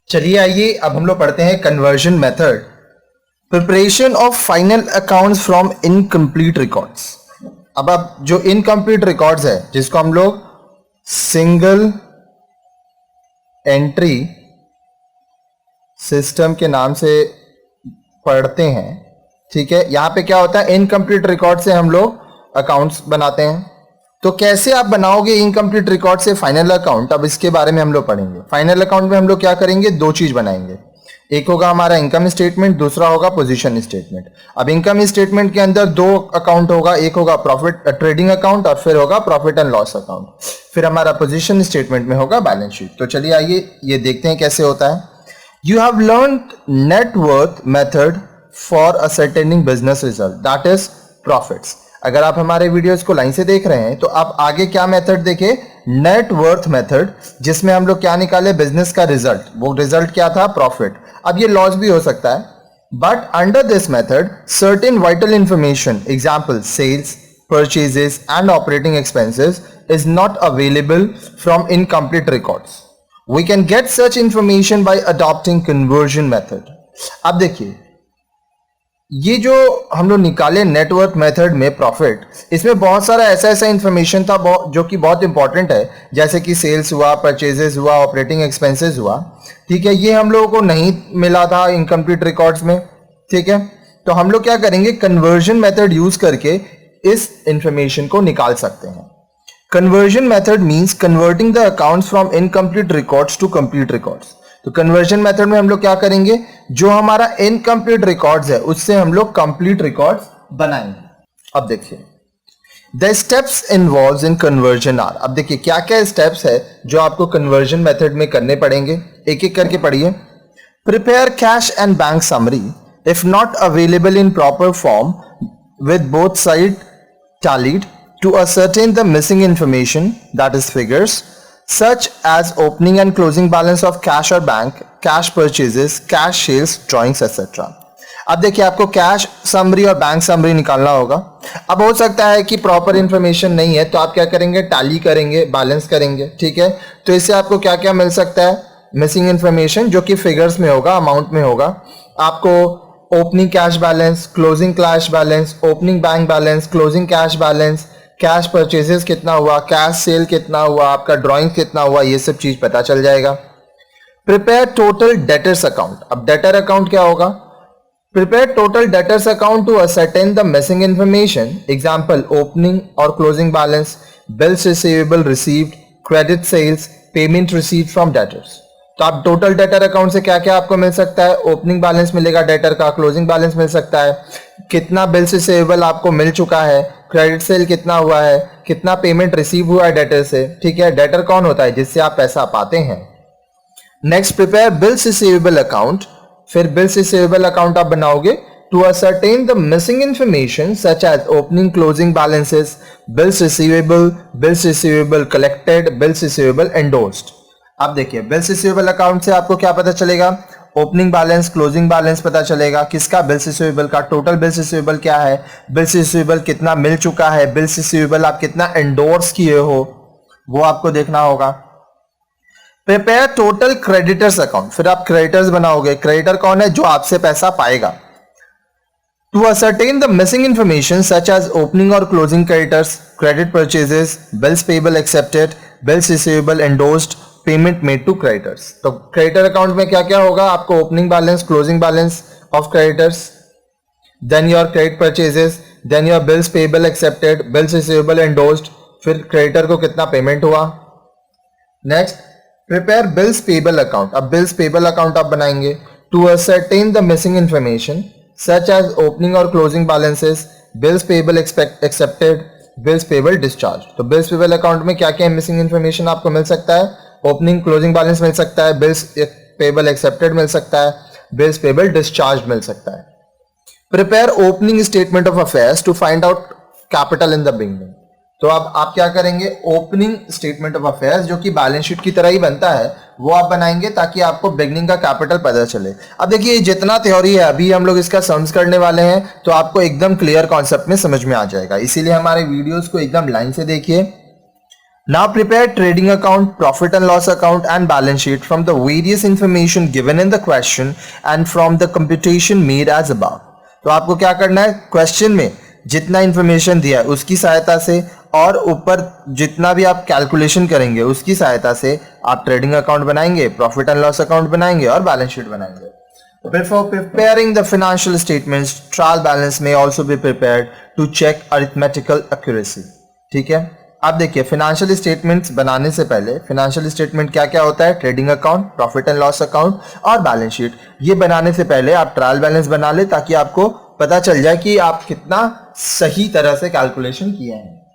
चलिए आइए अब हम लोग पढ़ते हैं conversion method. Preparation of final accounts from incomplete records. अब आप जो इनकम्प्लीट रिकॉर्ड्स है जिसको हम लोग सिंगल एंट्री सिस्टम के नाम से पढ़ते हैं, ठीक है। यहां पे क्या होता है, इनकम्प्लीट रिकॉर्ड से हम लोग अकाउंट्स बनाते हैं। तो कैसे आप बनाओगे इनकम्प्लीट रिकॉर्ड से फाइनल अकाउंट, अब इसके बारे में हम लोग पढ़ेंगे। फाइनल अकाउंट में हम लोग क्या करेंगे, दो चीज बनाएंगे। एक होगा हमारा इनकम स्टेटमेंट, दूसरा होगा पोजीशन स्टेटमेंट। अब इनकम स्टेटमेंट के अंदर दो अकाउंट होगा, एक होगा प्रॉफिट ट्रेडिंग अकाउंट और फिर होगा प्रॉफिट एंड लॉस अकाउंट। फिर हमारा पोजीशन स्टेटमेंट में होगा बैलेंस शीट। तो चलिए आइए ये देखते हैं कैसे होता है। You have learned net worth method for ascertaining business result, that is profits. अगर आप हमारे वीडियोस को लाइन से देख रहे हैं तो आप आगे क्या मेथड देखे, नेट वर्थ मेथड, जिसमें हम लोग क्या निकाले, बिजनेस का रिजल्ट। वो रिजल्ट क्या था, प्रॉफिट। अब ये लॉस भी हो सकता है, but under this method certain vital information, example sales, purchases and operating expenses is not available from incomplete records. We can get such information by adopting conversion method. अब देखिए ये जो हम लोग निकाले नेटवर्क मेथड में प्रॉफिट, इसमें बहुत सारा ऐसा इंफॉर्मेशन था जो कि बहुत इंपॉर्टेंट है, जैसे कि सेल्स हुआ, परचेजेस हुआ, ऑपरेटिंग एक्सपेंसेस हुआ, ठीक है। ये हम लोगों को नहीं मिला था इनकम्प्लीट रिकॉर्ड्स में, ठीक है। तो हम लोग क्या करेंगे, कन्वर्जन मेथड यूज करके इस इंफॉर्मेशन को निकाल सकते हैं। Conversion method means converting the accounts from incomplete records to complete records. तो कन्वर्जन मेथड में हम लोग क्या करेंगे, जो हमारा इनकम्प्लीट रिकॉर्ड्स है उससे हम लोग कंप्लीट रिकॉर्ड्स बनाएंगे। अब देखिए the steps involves in conversion are. अब देखिए क्या क्या स्टेप्स है जो आपको कन्वर्जन मेथड में करने पड़ेंगे, एक एक करके पढ़िए। Prepare cash and bank summary if not available in proper form with both side tallied to ascertain the missing information, that is figures, such as opening and closing balance of cash or bank, cash purchases, cash sales, drawings, etc. अब देखिए आपको cash summary और bank summary निकालना होगा। अब हो सकता है कि प्रॉपर इंफॉर्मेशन नहीं है, तो आप क्या करेंगे, टैली करेंगे, बैलेंस करेंगे, ठीक है। तो इससे आपको क्या क्या मिल सकता है, मिसिंग इंफॉर्मेशन, जो कि फिगर्स में होगा, अमाउंट में होगा। आपको opening cash balance, closing cash balance, opening bank balance, closing cash balance, cash purchases कितना हुआ, कैश सेल कितना हुआ, आपका ड्राइंग कितना हुआ, ये सब चीज पता चल जाएगा। Prepare total debtors account. अब डेटर अकाउंट क्या होगा, prepare total debtors account to ascertain the missing information, example opening और closing balance, bills receivable received, credit sales, payment received from debtors. तो आप टोटल डेटर अकाउंट से क्या क्या आपको मिल सकता है, ओपनिंग बैलेंस मिलेगा डेटर का, क्लोजिंग बैलेंस मिल सकता है, कितना बिल्स रिसीवेबल आपको मिल चुका है, क्रेडिट सेल कितना हुआ है, कितना पेमेंट रिसीव हुआ है डेटर से, ठीक है। डेटर कौन होता है, जिससे आप पैसा पाते हैं। Next prepare bills receivable account. फिर बिल्स रिसीवेबल अकाउंट आप बनाओगे to ascertain the missing information such as opening closing balances, bills receivable collected, bills receivable endorsed. अब देखिए बिल्स रिसीवेबल अकाउंट से आपको क्या पता चलेगा, ओपनिंग बैलेंस, क्लोजिंग बैलेंस पता चलेगा, किसका, बिल्स रिसीवेबल का, टोटल बिल्स रिसीवेबल क्या है, बिल्स रिसीवेबल कितना मिल चुका है, बिल्स रिसीवेबल आप कितना एंडोर्स किए हो, वो आपको देखना होगा। Prepare total creditors account. फिर आप क्रेडिटर्स बनाओगे, क्रेडिटर कौन है, जो आपसे पैसा पाएगा। To ascertain the missing information such as opening और closing creditors, credit purchases, bills payable accepted, bills receivable endorsed, payment made to creditors. तो क्रेडिटर अकाउंट में क्या क्या होगा, आपको opening balance, closing balance of creditors, then your credit purchases, then your bills payable accepted, bills receivable endorsed, फिर creditor को कितना payment हुआ। Next prepare bills payable account. अब बिल्स पेबल अकाउंट आप बनाएंगे to ascertain the missing information such as opening और closing balances, bills payable accepted, bills payable discharge. तो bills payable account में क्या क्या मिसिंग इंफॉर्मेशन आपको मिल सकता है, ओपनिंग क्लोजिंग बैलेंस मिल सकता है, बिल्स पेबल एक्सेप्टेड मिल सकता है, बिल्स पेबल डिस्चार्ज मिल सकता है। Prepare opening statement of affairs to find out capital in the beginning. तो अब आप क्या करेंगे, ओपनिंग स्टेटमेंट ऑफ अफेयर्स जो कि बैलेंस शीट की तरह ही बनता है, वो आप बनाएंगे ताकि आपको बिगिनिंग का कैपिटल पता चले। अब देखिए जितना थ्योरी है अभी हम लोग इसका सम्स करने वाले हैं, तो आपको एकदम क्लियर कॉन्सेप्ट में समझ में आ जाएगा। इसीलिए हमारे वीडियोस को एकदम लाइन से देखिए। Now prepare trading account, profit and loss account and balance sheet from the various information given in the question and from the computation made as above. तो आपको क्या करना है, क्वेश्चन में जितना इंफॉर्मेशन दिया है उसकी सहायता से और ऊपर जितना भी आप कैलकुलेशन करेंगे उसकी सहायता से आप ट्रेडिंग अकाउंट बनाएंगे, प्रॉफिट एंड लॉस अकाउंट बनाएंगे और बैलेंस शीट बनाएंगे. Before preparing the financial statements, trial balance may also be prepared to check arithmetical accuracy. ठीक है. अब देखिए फाइनेंशियल स्टेटमेंट्स बनाने से पहले, फाइनेंशियल स्टेटमेंट क्या क्या होता है, trading account, profit and loss account और बैलेंस शीट. ये बनाने से पहले आप ट्रायल बैलेंस बना ले ताकि आपको पता चल जाए कि आप कितना सही तरह से कैलकुलेशन किए हैं.